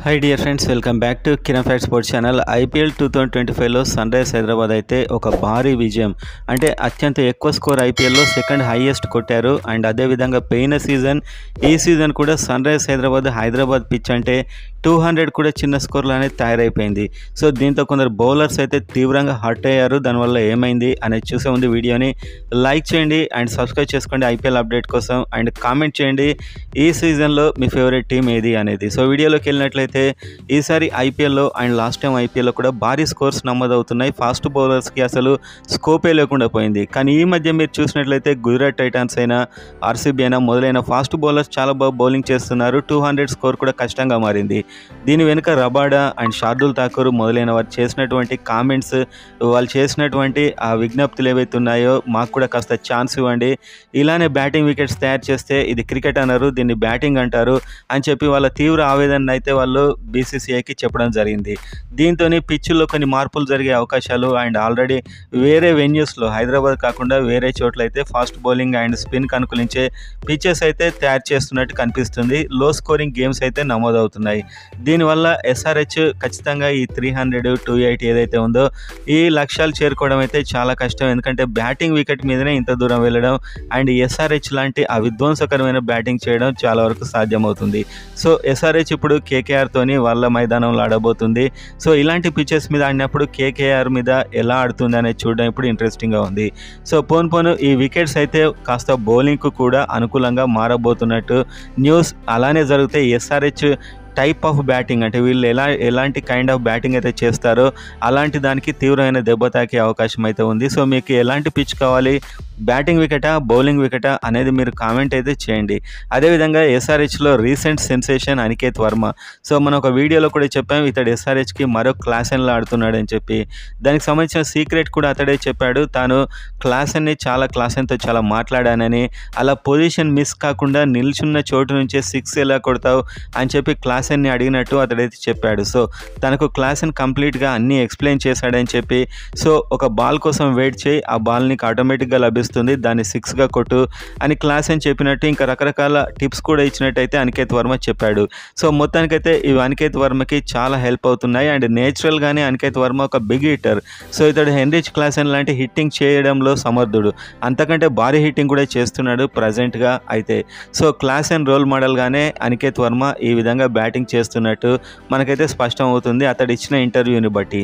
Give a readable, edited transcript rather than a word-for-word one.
Hi dear friends, welcome back to Kiran fact sports channel. IPL 2025లో Sun Rise Hyderabad అయితే ఒక భారీ విజయం, అంటే అత్యంత ఎక్కువ స్కోర్ ఐపీఎల్లో సెకండ్ హైయెస్ట్ కొట్టారు. అండ్ అదేవిధంగా పోయిన సీజన్ ఈ సీజన్ కూడా సన్ రైజ్ హైదరాబాద్ పిచ్ అంటే 200 కూడా చిన్న స్కోర్లు అనేది తయారైపోయింది. సో దీంతో కొందరు బౌలర్స్ అయితే తీవ్రంగా హర్ట్ అయ్యారు. దానివల్ల ఏమైంది అనేది చూసే ముందు వీడియోని లైక్ చేయండి అండ్ సబ్స్క్రైబ్ చేసుకోండి ఐపీఎల్ అప్డేట్ కోసం. అండ్ కామెంట్ చేయండి ఈ సీజన్లో మీ ఫేవరెట్ టీం ఏది అనేది. సో వీడియోలోకి వెళ్ళినట్లయితే ఈసారి ఐపీఎల్లో అండ్ లాస్ట్ టైం ఐపీఎల్లో కూడా భారీ స్కోర్స్ నమోదవుతున్నాయి. ఫాస్ట్ బౌలర్స్కి అసలు స్కోపే లేకుండా పోయింది. కానీ ఈ మధ్య మీరు చూసినట్లయితే గుజరాత్ టైటాన్స్ అయినా ఆర్సీబీ అయినా మొదలైన ఫాస్ట్ బౌలర్స్ చాలా బాగా బౌలింగ్ చేస్తున్నారు. 200 స్కోర్ కూడా కష్టంగా మారింది. దీని వెనుక రబాడా అండ్ షార్దుల్ ఠాకూర్ మొదలైన వారు చేసినటువంటి కామెంట్స్, వాళ్ళు చేసినటువంటి ఆ విజ్ఞప్తులు ఏవైతే ఉన్నాయో మాకు కూడా కాస్త ఛాన్స్ ఇవ్వండి, ఇలానే బ్యాటింగ్ వికెట్స్ తయారు చేస్తే ఇది క్రికెట్ అనరు, దీన్ని బ్యాటింగ్ అంటారు అని చెప్పి వాళ్ళ తీవ్ర ఆవేదన అయితే వాళ్ళు బీసీసీఐకి చెప్పడం జరిగింది. దీంతో పిచ్చుల్లో కొన్ని మార్పులు జరిగే అవకాశాలు అండ్ ఆల్రెడీ వేరే వెన్యూస్లో హైదరాబాద్ కాకుండా వేరే చోట్ల అయితే ఫాస్ట్ బౌలింగ్ అండ్ స్పిన్ అనుకూలించే పిచెస్ అయితే తయారు చేస్తున్నట్టు కనిపిస్తుంది. లో స్కోరింగ్ గేమ్స్ అయితే నమోదవుతున్నాయి. దీనివల్ల ఎస్ఆర్హెచ్ ఖచ్చితంగా ఈ 300, 280 ఏదైతే ఉందో ఈ లక్ష్యాలు చేరుకోవడం అయితే చాలా కష్టం. ఎందుకంటే బ్యాటింగ్ వికెట్ మీదనే ఇంత దూరం వెళ్ళడం అండ్ ఎస్ఆర్హెచ్ లాంటి ఆ విధ్వంసకరమైన బ్యాటింగ్ చేయడం చాలా వరకు సాధ్యమవుతుంది. సో ఎస్ఆర్హెచ్ ఇప్పుడు కేకేఆర్తోని వాళ్ళ మైదానంలో ఆడబోతుంది. సో ఇలాంటి పిచెస్ మీద ఆడినప్పుడు కేకేఆర్ మీద ఎలా ఆడుతుంది అనేది చూడడం ఇప్పుడు ఇంట్రెస్టింగ్గా ఉంది. సో పోను ఈ వికెట్స్ అయితే కాస్త బౌలింగ్కు కూడా అనుకూలంగా మారబోతున్నట్టు న్యూస్. అలానే జరిగితే ఎస్ఆర్హెచ్ టైప్ ఆఫ్ బ్యాటింగ్, అంటే వీళ్ళు ఎలాంటి కైండ్ ఆఫ్ బ్యాటింగ్ అయితే చేస్తారో అలాంటి దానికి తీవ్రమైన దెబ్బ తాకే అవకాశం అయితే ఉంది. సో మీకు ఎలాంటి పిచ్ కావాలి, బ్యాటింగ్ వికెటా బౌలింగ్ వికెటా అనేది మీరు కామెంట్ అయితే చేయండి. అదేవిధంగా ఎస్ఆర్హెచ్లో recent sensation Aniket Verma. So మనం ఒక వీడియోలో కూడా చెప్పాం ఇతడు ఎస్ఆర్హెచ్కి మరో క్లాసెన్లో ఆడుతున్నాడు అని చెప్పి. దానికి సంబంధించిన సీక్రెట్ కూడా అతడే చెప్పాడు. తాను క్లాసెన్ని చాలా మాట్లాడానని, అలా పొజిషన్ మిస్ కాకుండా నిల్చున్న చోటు నుంచే 6 ఎలా కొడతావు అని చెప్పి క్లాసెన్ని అడిగినట్టు అతడైతే చెప్పాడు. సో తనకు క్లాసెన్ కంప్లీట్గా అన్నీ ఎక్స్ప్లెయిన్ చేశాడని చెప్పి, సో ఒక బాల్ కోసం వెయిట్ చేయి, ఆ బాల్ నీకు ఆటోమేటిక్గా లభిస్తుంది, దాన్ని 6గా కొట్టు అని క్లాసెన్ చెప్పినట్టు ఇంకా రకరకాల టిప్స్ కూడా ఇచ్చినట్టయితే అనికేత్ వర్మ చెప్పాడు. సో మొత్తానికైతే ఇవి అనికేత్ వర్మకి చాలా హెల్ప్ అవుతున్నాయి. అండ్ నేచురల్గానే అనికేత్ వర్మ ఒక బిగ్ హిట్టర్. సో ఇతడు హెన్రిచ్ క్లాసెన్ లాంటి హిట్టింగ్ చేయడంలో సమర్థుడు, అంతకంటే భారీ హిట్టింగ్ కూడా చేస్తున్నాడు ప్రజెంట్గా అయితే. సో క్లాసెన్ రోల్ మోడల్గానే అనికేత్ వర్మ ఈ విధంగా బ్యాటింగ్ చేస్తున్నట్టు మనకైతే స్పష్టం అవుతుంది అతడు ఇచ్చిన ఇంటర్వ్యూని బట్టి.